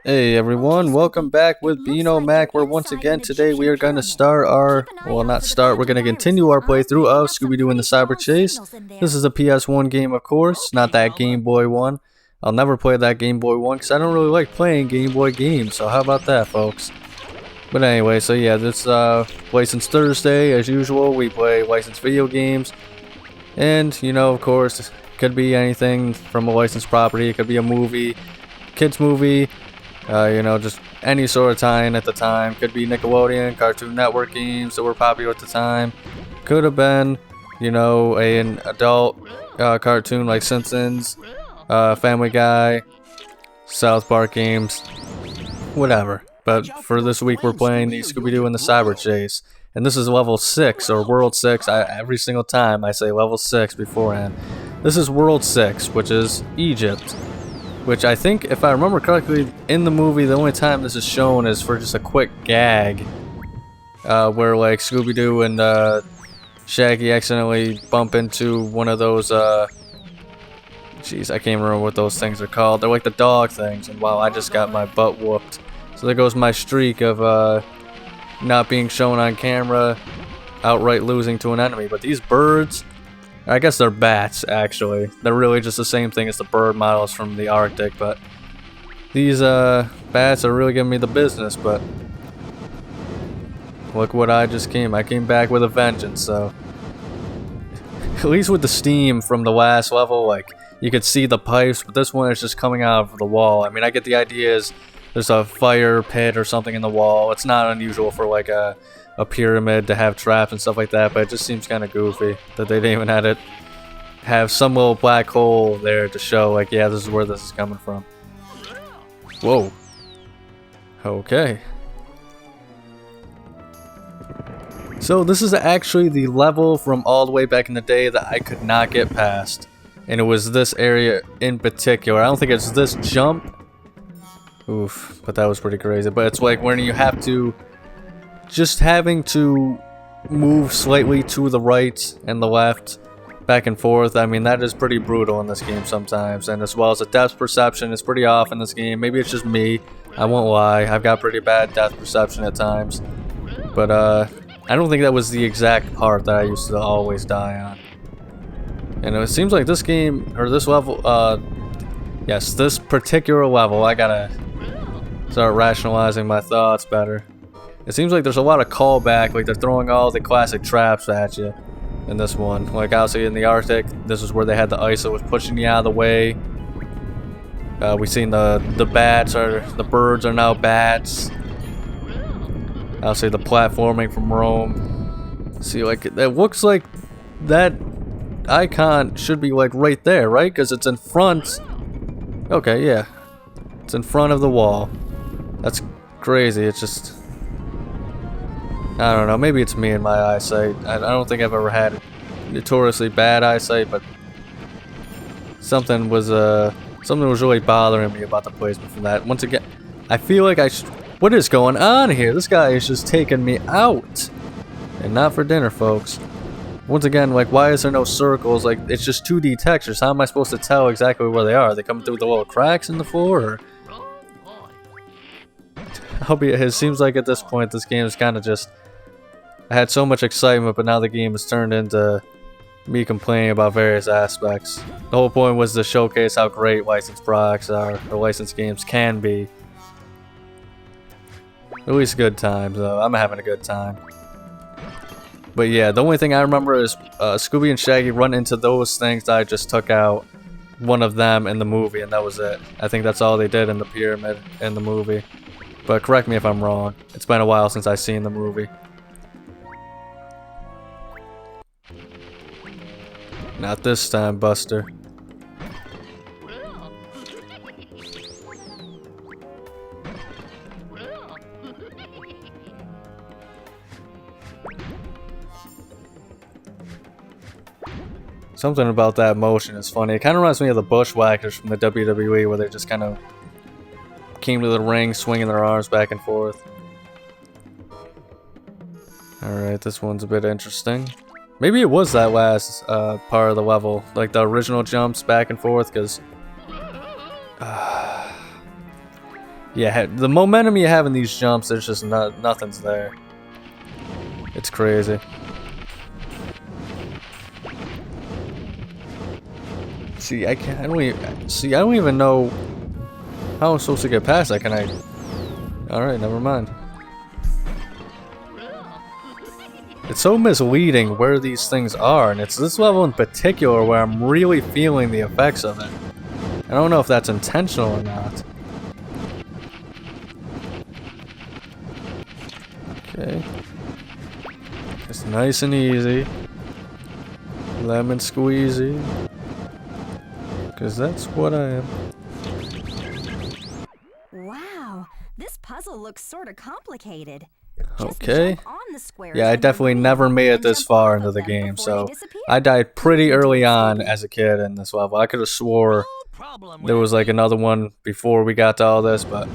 Hey everyone, welcome back with Beano Mac, where once again today we are going to start our, well not start, we're going to continue our playthrough of Scooby Doo and the Cyber Chase. This is a PS1 game, of course, not that Game Boy one. I'll never play that Game Boy one because I don't really like playing Game Boy games, so how about that, folks? But anyway, so yeah, this License Thursday, as usual, we play licensed video games. And, you know, of course, it could be anything from a licensed property, it could be a movie, kids movie, you know, just any sort of tie-in at the time. Could be Nickelodeon, Cartoon Network games that were popular at the time. Could have been, you know, an adult cartoon like Simpsons, Family Guy, South Park games, whatever. But for this week, we're playing the Scooby Doo and the Cyber Chase. And this is level 6, or World 6. Every single time I say level 6 beforehand. This is World 6, which is Egypt. Which I think, if I remember correctly, in the movie, the only time this is shown is for just a quick gag. Where, like, Scooby-Doo and Shaggy accidentally bump into one of those, jeez, I can't remember what those things are called. They're like the dog things, and wow, I just got my butt whooped. So there goes my streak of, not being shown on camera, outright losing to an enemy. But these birds... I guess they're bats, actually. They're really just the same thing as the bird models from the Arctic, but these bats are really giving me the business. But look what I came back with a vengeance. So at least with the steam from the last level, like, you could see the pipes, but this one is just coming out of the wall. I mean, I get the idea is there's a fire pit or something in the wall. It's not unusual for like a pyramid to have traps and stuff like that, but it just seems kind of goofy that they didn't even have some little black hole there to show, like, yeah, this is where this is coming from. Whoa. Okay. So this is actually the level from all the way back in the day that I could not get past. And it was this area in particular. I don't think it's this jump. Oof, but that was pretty crazy. But it's like when you have to... just having to move slightly to the right and the left, back and forth, I mean, that is pretty brutal in this game sometimes. And as well as the depth perception is pretty off in this game. Maybe it's just me, I won't lie, I've got pretty bad depth perception at times. But I don't think that was the exact part that I used to always die on. And it seems like this game, or this level, yes, this particular level, I gotta start rationalizing my thoughts better. It seems like there's a lot of callback, like they're throwing all the classic traps at you in this one. Like obviously in the Arctic, this is where they had the ice that was pushing you out of the way. We've seen the bats, or the birds are now bats. Obviously the platforming from Rome. See, like, it looks like that icon should be like right there, right? Because it's in front. Okay, yeah. It's in front of the wall. That's crazy, it's just... I don't know, maybe it's me and my eyesight. I don't think I've ever had notoriously bad eyesight, but something was really bothering me about the placement from that. Once again, I feel like what is going on here? This guy is just taking me out. And not for dinner, folks. Once again, like, why is there no circles? Like, it's just 2D textures. How am I supposed to tell exactly where they are? Are they coming through the little cracks in the floor, or... it seems like at this point, this game is kind of just... I had so much excitement, but now the game has turned into me complaining about various aspects. The whole point was to showcase how great licensed products are, or licensed games can be. At least good times, though. I'm having a good time. But yeah, the only thing I remember is Scooby and Shaggy run into those things that I just took out. One of them in the movie, and that was it. I think that's all they did in the pyramid in the movie. But correct me if I'm wrong. It's been a while since I've seen the movie. Not this time, Buster. Something about that motion is funny. It kind of reminds me of the Bushwhackers from the WWE, where they just kind of came to the ring swinging their arms back and forth. Alright, this one's a bit interesting. Maybe it was that last part of the level, like the original jumps back and forth, because Yeah, the momentum you have in these jumps, there's just nothing's there. It's crazy. See, I don't even know how I'm supposed to get past that. Can I? Alright, never mind. It's so misleading where these things are, and it's this level in particular where I'm really feeling the effects of it. I don't know if that's intentional or not. Okay. It's nice and easy. Lemon squeezy. Because that's what I am. Wow, this puzzle looks sort of complicated. Okay. Yeah, I definitely never made it this far into the game, so I died pretty early on as a kid in this level. I could have swore there was like another one before we got to all this, but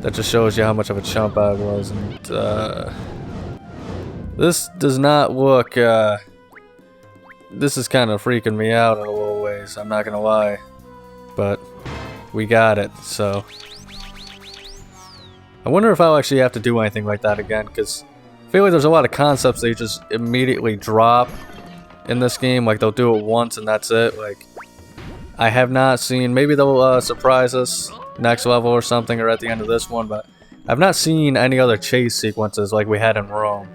that just shows you how much of a chump I was. And this does not look. This is kind of freaking me out in a little ways. I'm not gonna lie, but we got it. So I wonder if I'll actually have to do anything like that again, because I feel like there's a lot of concepts they just immediately drop in this game. Like they'll do it once and that's it. Like I have not seen. Maybe they'll surprise us next level or something, or at the end of this one, but I've not seen any other chase sequences like we had in Rome.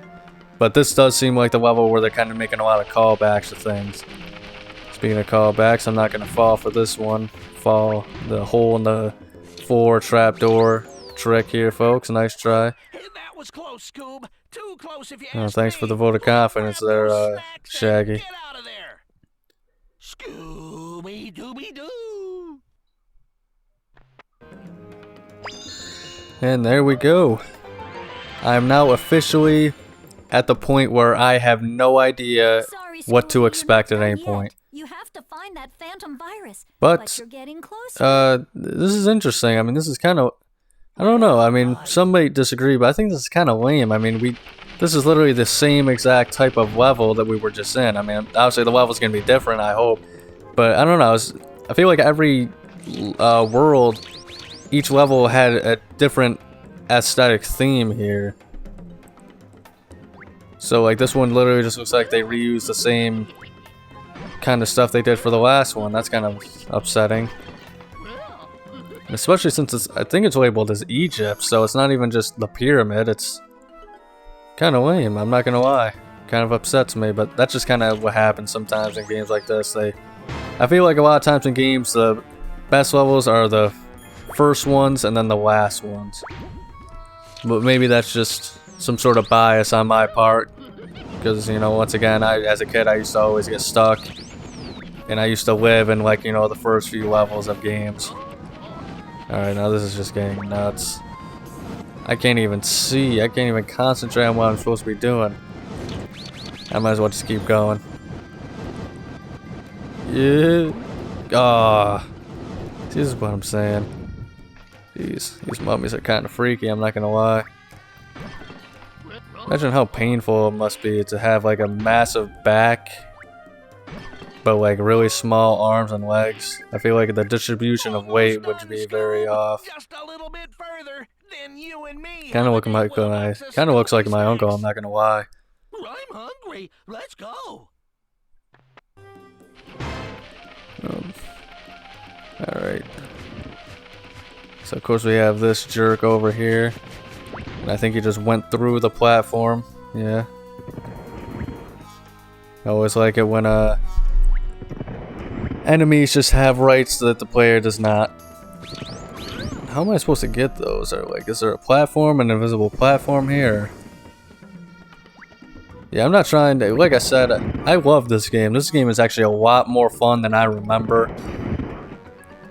But this does seem like the level where they're kind of making a lot of callbacks to things. Speaking of callbacks, I'm not going to fall for this one. Fall the hole in the floor trapdoor trick here, folks. Nice try. That was close, Scoob. Too close if you ask Thanks me. for the vote of confidence there, Shaggy. Get out of there. Scooby Dooby Doo. And there we go. I am now officially at the point where I have no idea what to expect at any point. You have to find that phantom virus. But you're getting closer. this is interesting. I mean, this is kind of, I don't know. I mean, some may disagree, but I think this is kind of lame. I mean, this is literally the same exact type of level that we were just in. I mean, obviously the level's gonna be different, I hope, but I don't know. I feel like every world, each level had a different aesthetic theme here. So like this one literally just looks like they reused the same kind of stuff they did for the last one. That's kind of upsetting. Especially since I think it's labeled as Egypt, so it's not even just the pyramid. It's kind of lame, I'm not gonna lie. Kind of upsets me, but that's just kind of what happens sometimes in games like this. I feel like a lot of times in games, the best levels are the first ones and then the last ones. But maybe that's just some sort of bias on my part. Because, you know, once again, as a kid, I used to always get stuck. And I used to live in, like, you know, the first few levels of games. Alright, now this is just getting nuts. I can't even see. I can't even concentrate on what I'm supposed to be doing. I might as well just keep going. Yeah. Ah. This is what I'm saying. These mummies are kind of freaky, I'm not gonna lie. Imagine how painful it must be to have like a massive back, but like really small arms and legs. I feel like the distribution of weight would be very off. Just a little bit further, then you and me. Kind of looks like my uncle, I'm not gonna lie. I'm hungry. Let's go. Alright. So of course we have this jerk over here. And I think he just went through the platform. Yeah. I always like it when enemies just have rights that the player does not. How am I supposed to get those? Is there a platform, an invisible platform here? Yeah, I'm not trying to, like I said, I love this game. This game is actually a lot more fun than I remember.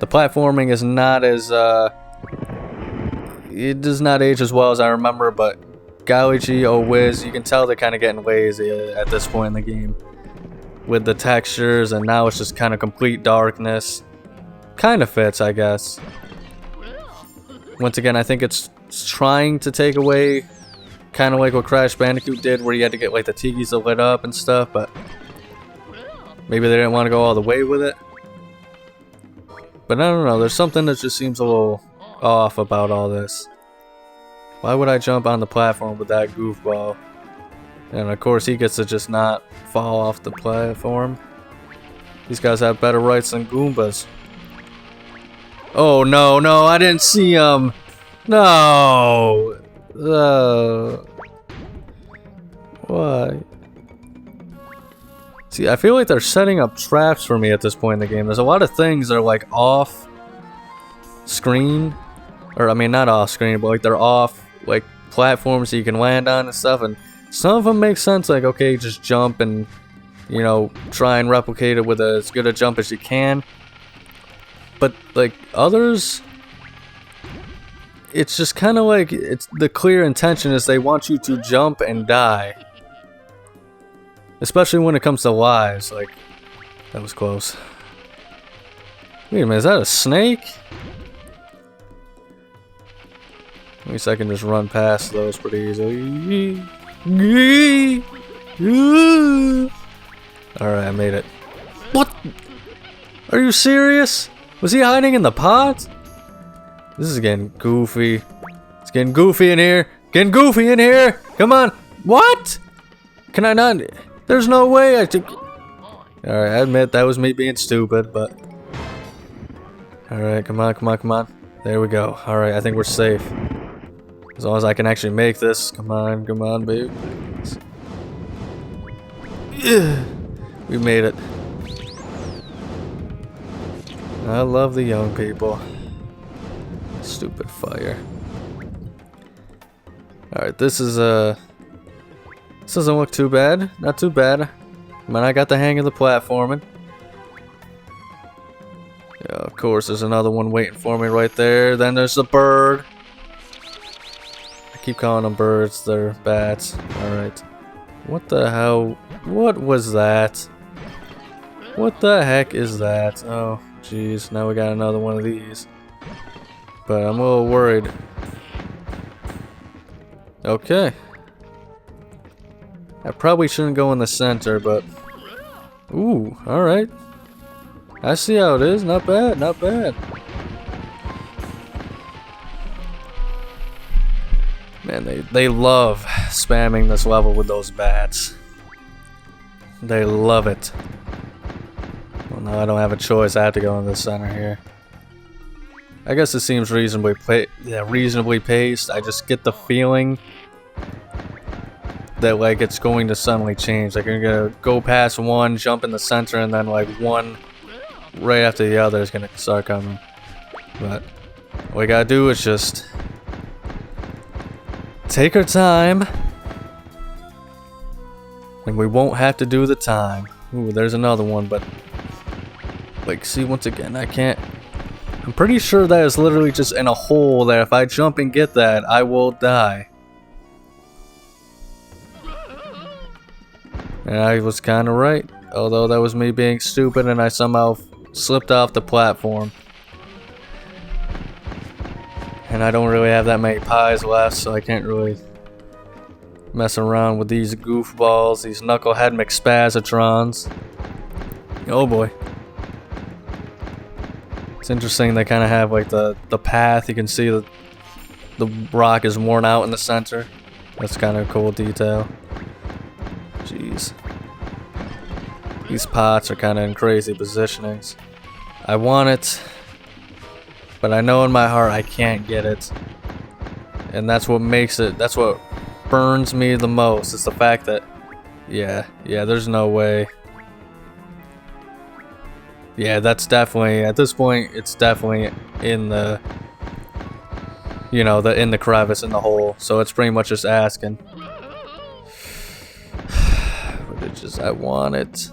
The platforming is not as, it does not age as well as I remember, but golly gee, oh whiz, you can tell they're kind of getting lazy at this point in the game. With the textures, and now it's just kind of complete darkness. Kind of fits, I guess. Once again, I think it's trying to take away, kind of like what Crash Bandicoot did, where you had to get like the tikis to lit up and stuff, but maybe they didn't want to go all the way with it. But I don't know, there's something that just seems a off about all this. Why would I jump on the platform with that goofball? And of course he gets to just not fall off the platform. These guys have better rights than Goombas. Oh no, no, I didn't see him. No. Why? See, I feel like they're setting up traps for me at this point in the game. There's a lot of things that are like off screen, or I mean not off screen, but like they're off like platforms that you can land on and stuff, and some of them make sense, like okay, just jump and you know try and replicate it with as good a jump as you can. But like others, it's just kind of like it's the clear intention is they want you to jump and die. Especially when it comes to lives, like, that was close. Wait a minute, is that a snake? At least I can just run past those pretty easily. Alright, I made it. What? Are you serious? Was he hiding in the pot? This is getting goofy. It's getting goofy in here. Getting goofy in here! Come on! What? Can I not? There's no way I took. Alright, I admit that was me being stupid, but. Alright, come on, come on, come on. There we go. Alright, I think we're safe. As long as I can actually make this. Come on, baby. Yeah, we made it. I love the young people. Stupid fire. Alright, this doesn't look too bad. Not too bad. Man, I got the hang of the platforming. Yeah, of course, there's another one waiting for me right there. Then there's the bird. I keep calling them birds. They're bats. Alright. What the hell? What was that? What the heck is that? Oh, jeez. Now we got another one of these. But I'm a little worried. Okay. I probably shouldn't go in the center, but... Ooh, alright. I see how it is. Not bad, not bad. Man, they love spamming this level with those bats. They love it. Well, no, I don't have a choice. I have to go in the center here. I guess it seems reasonably paced. I just get the feeling that like it's going to suddenly change. Like you're gonna go past one, jump in the center, and then like one right after the other is gonna start coming. But all we gotta do is just take our time, and we won't have to do the time. Ooh, there's another one, but like see once again I can't. I'm pretty sure that is literally just in a hole that if I jump and get that, I will die. And I was kind of right, although that was me being stupid and I somehow slipped off the platform. And I don't really have that many pies left, so I can't really mess around with these goofballs, these knucklehead McSpazatrons. Oh boy. It's interesting they kind of have like the path. You can see that the rock is worn out in the center. That's kind of a cool detail. Jeez. These pots are kind of in crazy positionings. I want it, but I know in my heart I can't get it. And that's what makes it, that's what burns me the most. It's the fact that, yeah, there's no way. Yeah, that's definitely, at this point, it's definitely in the, you know, in the crevice, in the hole. So it's pretty much just asking. But it just, I want it.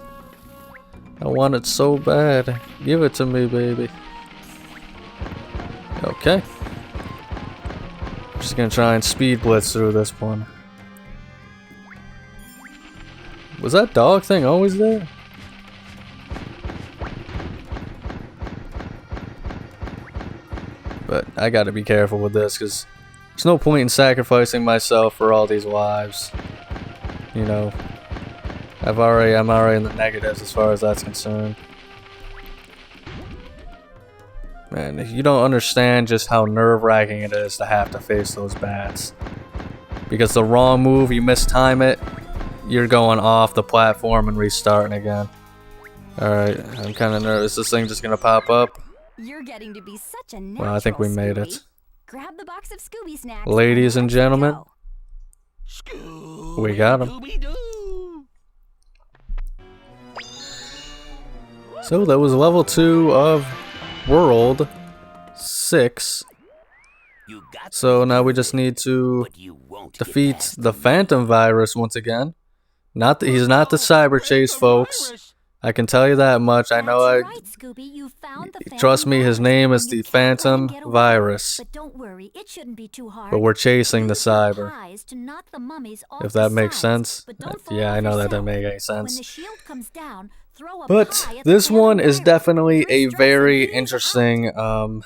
I want it so bad. Give it to me, baby. Okay. I'm just gonna try and speed blitz through this one. Was that dog thing always there? But I gotta be careful with this because there's no point in sacrificing myself for all these lives. You know, I'm already in the negatives as far as that's concerned. Man, you don't understand just how nerve-wracking it is to have to face those bats. Because the wrong move, you mistime it, you're going off the platform and restarting again. Alright, I'm kind of nervous. Is this thing just gonna pop up? You're getting to be such a natural, Well, I think we made Scooby. it. Grab the box of Scooby snacks. Ladies and let's gentlemen, go. Scooby we got him. Scooby Doo. So that was level 2 of World 6. You got So now we just need to but you won't defeat get past the Phantom Virus once again. He's not the Cyber Chase, folks. virus. I can tell you that much. I know That's right, Scooby. You found the Trust Phantom me, his Virus, name is and the you can't let him Phantom get away. Virus. But don't worry, it shouldn't be too hard. But we're chasing the Use your Cyber. pies to knock the mummies off If that the makes sides, sense. but don't fall Yeah, I off know that doesn't yourself. make any When sense. the shield comes down, throw a But pie at the this Phantom one is Virus. definitely Three a strikes very and he's out. interesting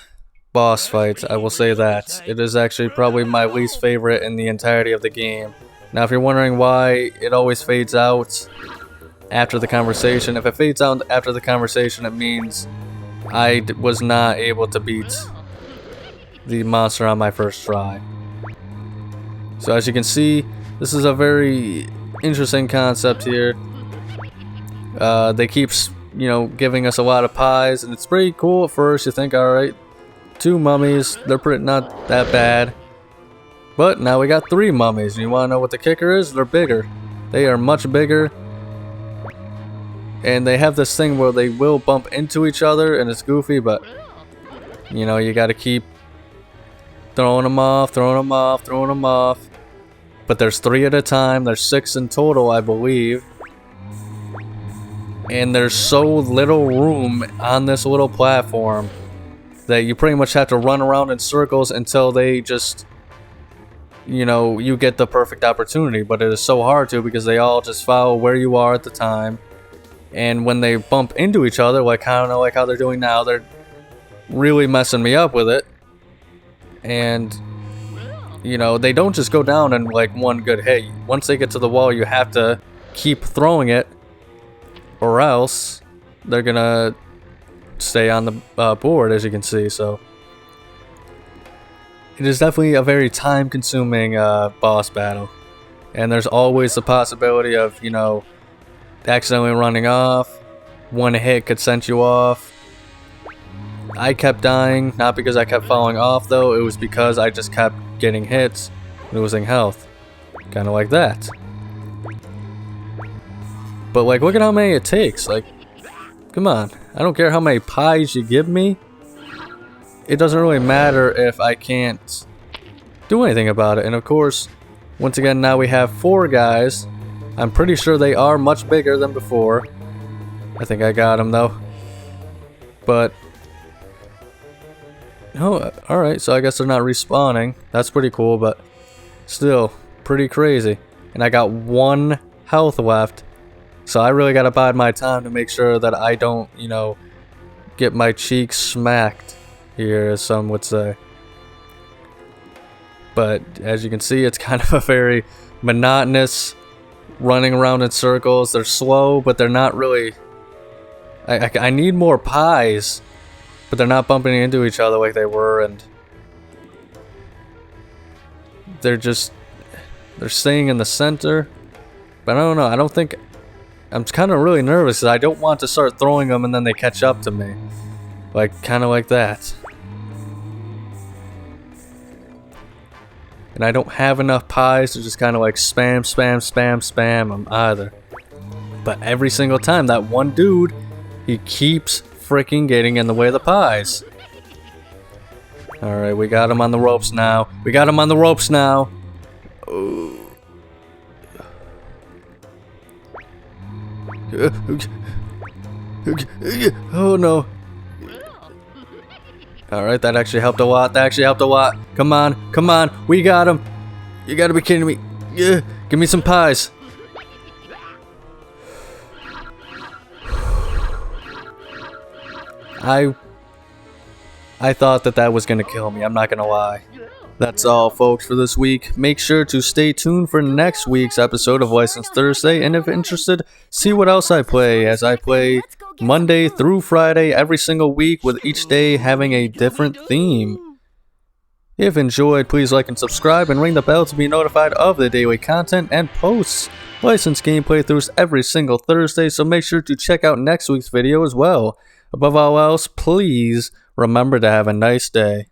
boss fight. I will say that. It is actually probably my least favorite in the entirety of the game. Now, if you're wondering why it always fades out after the conversation, if it fades out after the conversation, it means I was not able to beat the monster on my first try. So as you can see, this is a very interesting concept here. They keep, giving us a lot of pies, and it's pretty cool at first. You think, alright, 2 mummies, they're pretty not that bad. But now we got 3 mummies, and you want to know what the kicker is? They're bigger. They are much bigger. And they have this thing where they will bump into each other, and it's goofy, but you gotta keep throwing them off, throwing them off, throwing them off. But there's 3 at a time. There's 6 in total, I believe. And there's so little room on this little platform that you pretty much have to run around in circles until they just, you get the perfect opportunity. But it is so hard to, because they all just follow where you are at the time. And when they bump into each other, like I don't know, like how they're doing now, they're really messing me up with it. And they don't just go down in like one good hit. Once they get to the wall, you have to keep throwing it, or else they're gonna stay on the board, as you can see. So it is definitely a very time-consuming boss battle, and there's always the possibility of accidentally running off. One hit could send you off. I kept dying, not because I kept falling off though, it was because I just kept getting hits, losing health. Kinda like that. But like, look at how many it takes. Like, come on. I don't care how many pies you give me. It doesn't really matter if I can't do anything about it. And of course, once again, now we have 4 guys. I'm pretty sure they are much bigger than before. I think I got them though. But oh, alright, so I guess they're not respawning. That's pretty cool, but still pretty crazy. And I got 1 health left. So I really gotta bide my time to make sure that I don't, get my cheeks smacked here, as some would say. But as you can see, it's kind of a very monotonous, running around in circles. They're slow, but they're not really... I need more pies, but they're not bumping into each other like they were, and they're staying in the center. But I don't know, I don't think... I'm kind of really nervous, because I don't want to start throwing them and then they catch up to me. Like, kind of like that. And I don't have enough pies to just kind of like spam them either. But every single time, that one dude, he keeps freaking getting in the way of the pies. Alright, we got him on the ropes now. We got him on the ropes now. Oh, oh no. Alright, that actually helped a lot. That actually helped a lot. Come on, come on. We got him. You gotta be kidding me. Yeah, give me some pies. I thought that was gonna kill me. I'm not gonna lie. That's all, folks, for this week. Make sure to stay tuned for next week's episode of License Thursday, and if interested, see what else I play as I play Monday through Friday every single week, with each day having a different theme. If enjoyed, please like and subscribe and ring the bell to be notified of the daily content and posts. Licensed game playthroughs every single Thursday, so make sure to check out next week's video as well. Above all else, please remember to have a nice day.